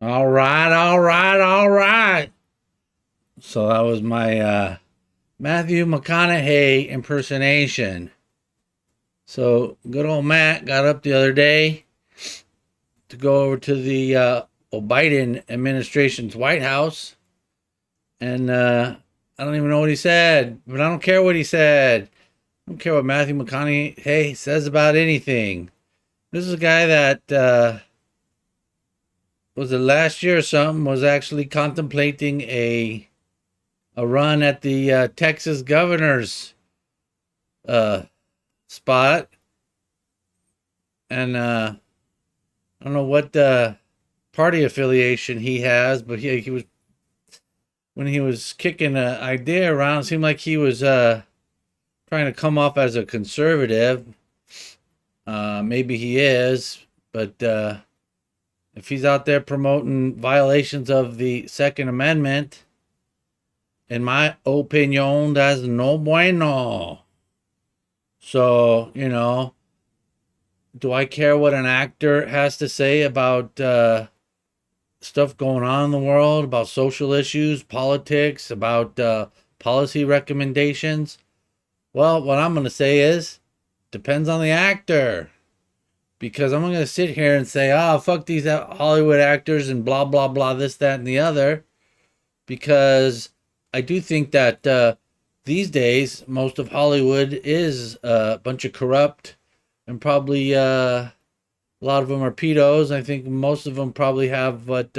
All right, all right, all right. So that was my Matthew McConaughey impersonation. So good old Matt got up the other day to go over to the Biden administration's White House, and I don't even know what he said, but I don't care what he said. I don't care what Matthew McConaughey says about anything. This is a guy that was it last year or something was actually contemplating a run at the Texas governor's uh, spot, and I don't know what party affiliation he has, but he was when he was kicking an idea around, it seemed like he was trying to come off as a conservative. Maybe he is, but if he's out there promoting violations of the Second Amendment, in my opinion, that's no bueno. So, do I care what an actor has to say about stuff going on in the world, about social issues, politics, about policy recommendations? Well, what I'm going to say is depends on the actor. Because I'm not going to sit here and say, oh, fuck these Hollywood actors and blah, blah, blah, this, that, and the other. Because I do think that these days, most of Hollywood is a bunch of corrupt and probably a lot of them are pedos. I think most of them probably have what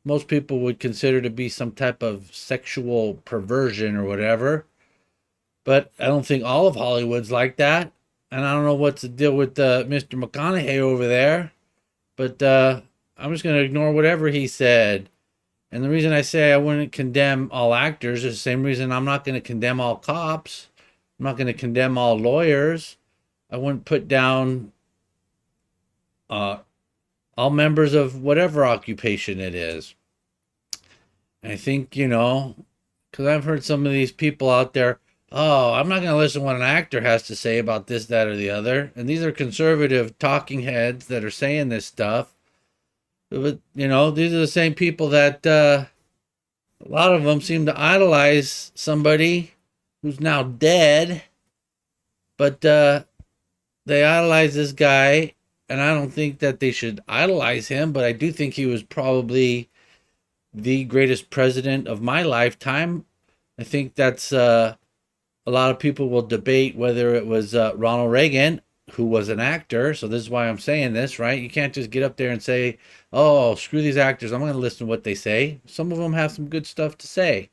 most people would consider to be some type of sexual perversion or whatever. But I don't think all of Hollywood's like that. And I don't know what's the deal with Mr. McConaughey over there. But I'm just going to ignore whatever he said. And the reason I say I wouldn't condemn all actors is the same reason I'm not going to condemn all cops. I'm not going to condemn all lawyers. I wouldn't put down uh, all members of whatever occupation it is. And I think, because I've heard some of these people out there, oh, I'm not going to listen to what an actor has to say about this, that, or the other. And these are conservative talking heads that are saying this stuff. But, these are the same people that a lot of them seem to idolize somebody who's now dead, but they idolize this guy, and I don't think that they should idolize him, but I do think he was probably the greatest president of my lifetime. I think that's a lot of people will debate whether it was Ronald Reagan, who was an actor. So this is why I'm saying this, right? You can't just get up there and say, "Oh, screw these actors. I'm going to listen to what they say." Some of them have some good stuff to say,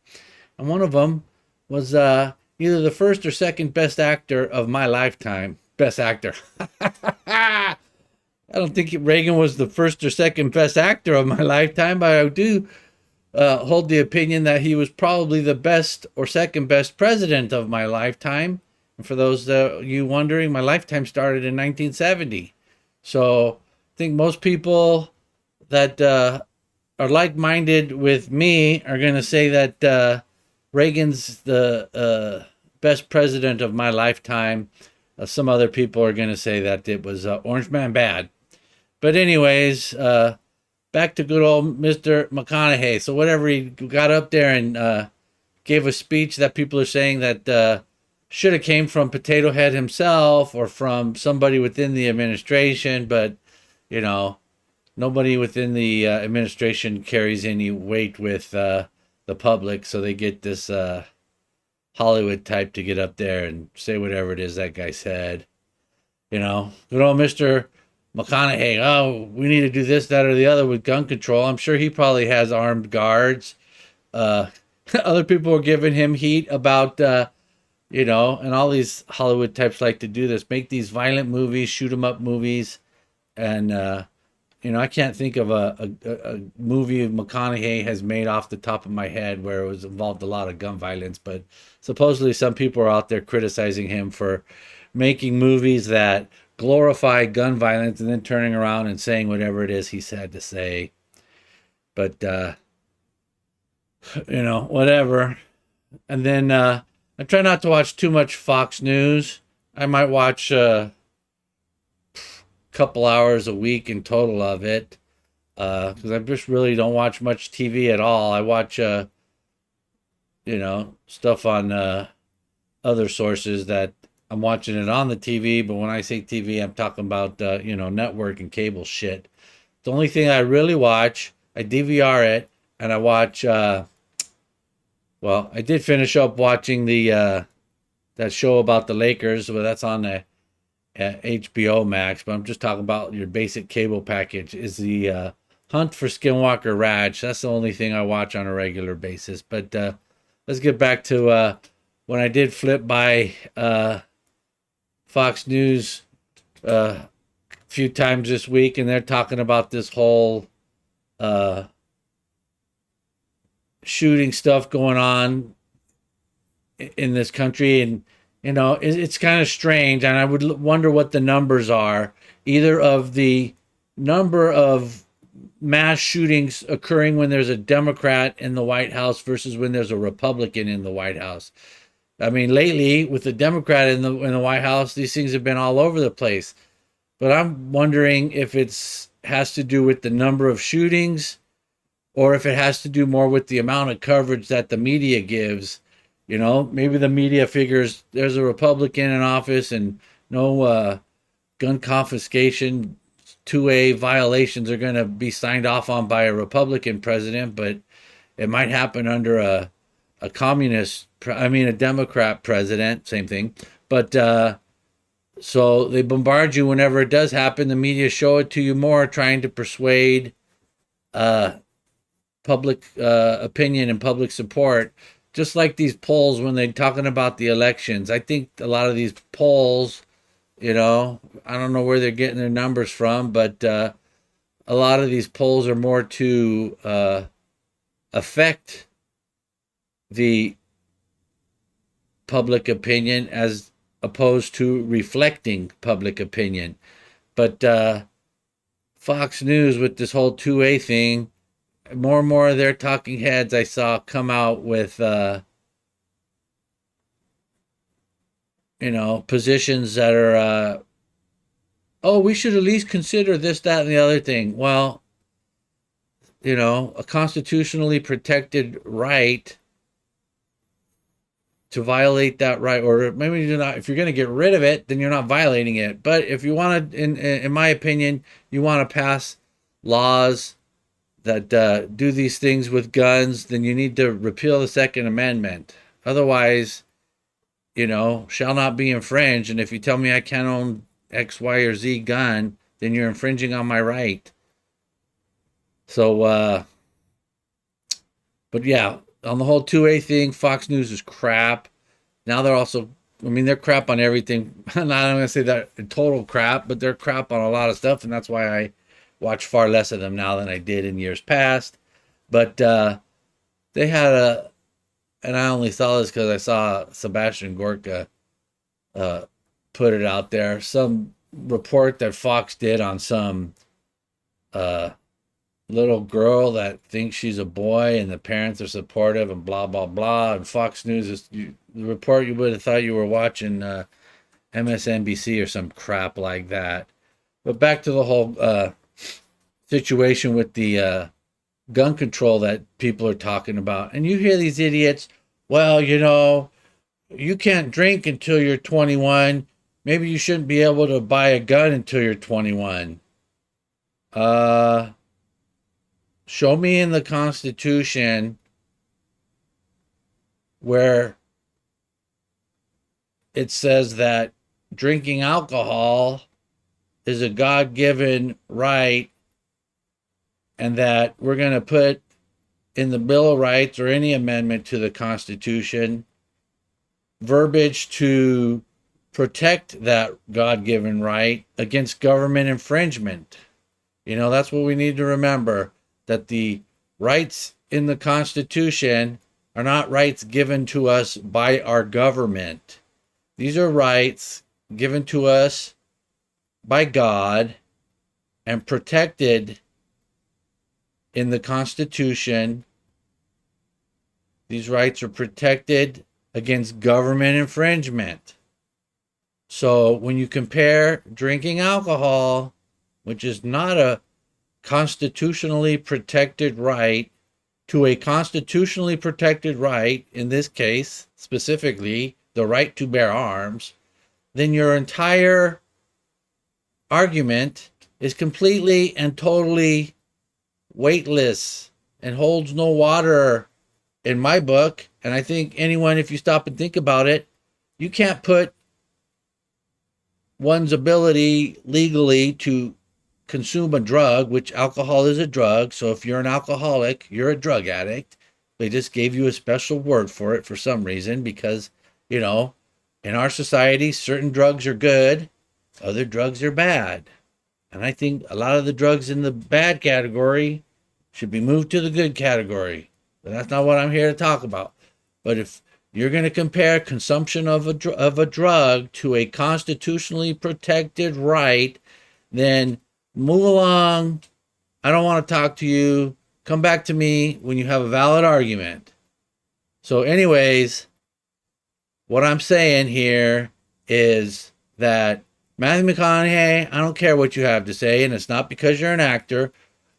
and one of them was either the first or second best actor of my lifetime. Best actor. I don't think Reagan was the first or second best actor of my lifetime, but I do hold the opinion that he was probably the best or second best president of my lifetime. And for those you wondering, my lifetime started in 1970. So I think most people that are like minded with me are going to say that Reagan's the best president of my lifetime. Some other people are going to say that it was Orange Man bad. But, anyways, back to good old Mr. McConaughey. So whatever he got up there and gave a speech that people are saying that should have came from Potato Head himself or from somebody within the administration, but nobody within the administration carries any weight with the public, so they get this Hollywood type to get up there and say whatever it is that guy said. Good old Mr. McConaughey, oh, we need to do this, that, or the other with gun control. I'm sure he probably has armed guards. Uh, Other people are giving him heat about, and all these Hollywood types like to do this, make these violent movies, shoot 'em up movies. And, I can't think of a movie McConaughey has made off the top of my head where it was involved a lot of gun violence. But supposedly some people are out there criticizing him for making movies that glorify gun violence and then turning around and saying whatever it is he said to say. But whatever. And then I try not to watch too much Fox News. I might watch a couple hours a week in total of it. because I just really don't watch much TV at all. I watch, stuff on other sources that I'm watching it on the TV. But when I say TV, I'm talking about, network and cable shit. The only thing I really watch, I DVR it, and I watch. I did finish up watching that show about the Lakers. Well, that's on the HBO Max. But I'm just talking about your basic cable package. Is the Hunt for Skinwalker Ranch. That's the only thing I watch on a regular basis. But let's get back to when I did flip by Fox News a few times this week, and they're talking about this whole shooting stuff going on in this country. And it's kind of strange, and I would wonder what the numbers are, either of the number of mass shootings occurring when there's a Democrat in the White House versus when there's a Republican in the White House. I mean, lately with the Democrat in the White House, these things have been all over the place. But I'm wondering if it's has to do with the number of shootings, or if it has to do more with the amount of coverage that the media gives. Maybe the media figures there's a Republican in office and no gun confiscation 2A violations are going to be signed off on by a Republican president, but it might happen under a Democrat president, same thing. But so they bombard you whenever it does happen. The media show it to you more, trying to persuade public opinion and public support. Just like these polls when they're talking about the elections. I think a lot of these polls, I don't know where they're getting their numbers from, but a lot of these polls are more to affect the public opinion as opposed to reflecting public opinion. But Fox News, with this whole 2A thing, more and more of their talking heads I saw come out with, positions that are, we should at least consider this, that, and the other thing. Well, a constitutionally protected right to violate that right, or maybe you're not. If you're going to get rid of it, then you're not violating it. But if you want to, in my opinion, you want to pass laws that do these things with guns, then you need to repeal the Second Amendment. Otherwise, shall not be infringed. And if you tell me I can't own X, Y, or Z gun, then you're infringing on my right. So, but yeah, on the whole 2A thing, Fox News is crap. Now they're also, they're crap on everything. I'm not going to say that total crap, but they're crap on a lot of stuff. And that's why I watch far less of them now than I did in years past. But they had and I only saw this because I saw Sebastian Gorka put it out there, some report that Fox did on some little girl that thinks she's a boy and the parents are supportive and blah, blah, blah. And Fox News is the report, you would have thought you were watching MSNBC or some crap like that. But back to the whole situation with the gun control that people are talking about. And you hear these idiots, well, you can't drink until you're 21. Maybe you shouldn't be able to buy a gun until you're 21. Show me in the Constitution where it says that drinking alcohol is a God-given right, and that we're going to put in the Bill of Rights or any amendment to the Constitution verbiage to protect that God-given right against government infringement. That's what we need to remember, that the rights in the Constitution are not rights given to us by our government. These are rights given to us by God and protected in the Constitution. These rights are protected against government infringement. So when you compare drinking alcohol, which is not a constitutionally protected right to a constitutionally protected right, in this case, specifically, the right to bear arms, then your entire argument is completely and totally weightless and holds no water in my book. And I think anyone, if you stop and think about it, you can't put one's ability legally to consume a drug, which alcohol is a drug. So if you're an alcoholic, you're a drug addict. They just gave you a special word for it for some reason because, you know, in our society, certain drugs are good, other drugs are bad. And I think a lot of the drugs in the bad category should be moved to the good category. But that's not what I'm here to talk about. But if you're going to compare consumption of a drug to a constitutionally protected right, then move along. I don't want to talk to you. Come back to me when you have a valid argument. So anyways, what I'm saying here is that Matthew McConaughey, I don't care what you have to say, and it's not because you're an actor.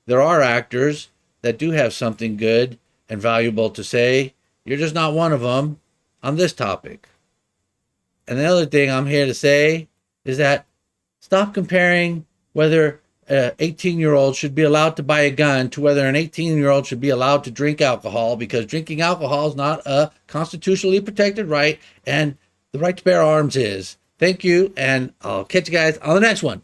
There are actors that do have something good and valuable to say. You're just not one of them on this topic. And the other thing I'm here to say is that stop comparing whether an 18-year-old should be allowed to buy a gun to whether an 18-year-old should be allowed to drink alcohol, because drinking alcohol is not a constitutionally protected right, and the right to bear arms is. Thank you, and I'll catch you guys on the next one.